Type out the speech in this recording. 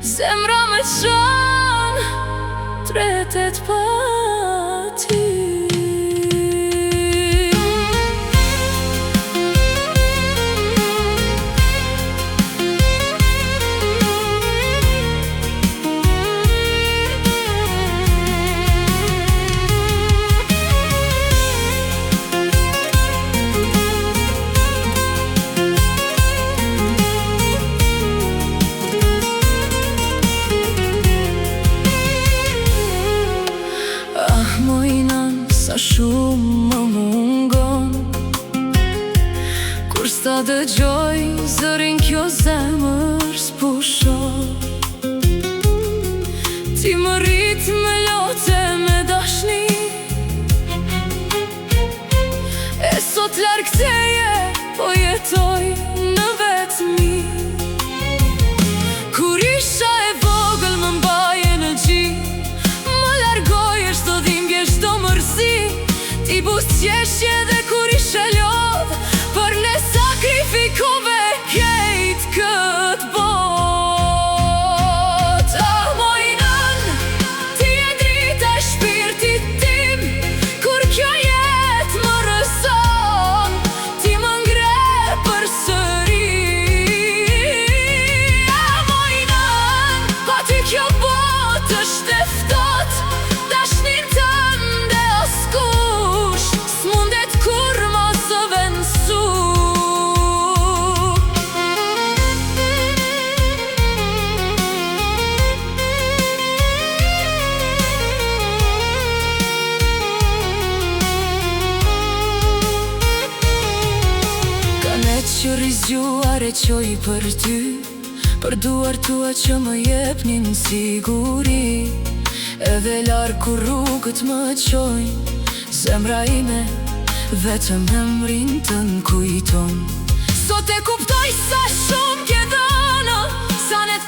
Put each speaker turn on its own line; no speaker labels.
Zemra me qan tretet pa ty. Sa shumë më mungon kur s'ta dëgjoj zërin kjo zemër s'pusho. Ti më rrit me lote me dashni, e sot larg teje po jetoj në vetmi. Kur isha e vogël më mbaje në gji, më largoje çdo dhimbje çdo mërzi. Ti buzëqeshje dhe kur ishe lodh, për ne sakrifikove kejt këtë bot. Ah, moj nën, ti e drita e shpirtit tim, kur kjo jet më rëson, ti më ngre përsëri. Ah, moj nën, pa ty kjo bot është e ftoht, dashnin tënde askush s'mundet kur mos të vensu. Kanet që rizgjuar e qoj për ty, për duar tua që më jepnin siguri. Edhe larg kur rrugët më qojnë, zemra ime vetëm emrin tën kujton. Sot e kuptoj sa shumë ke dhënë, sa net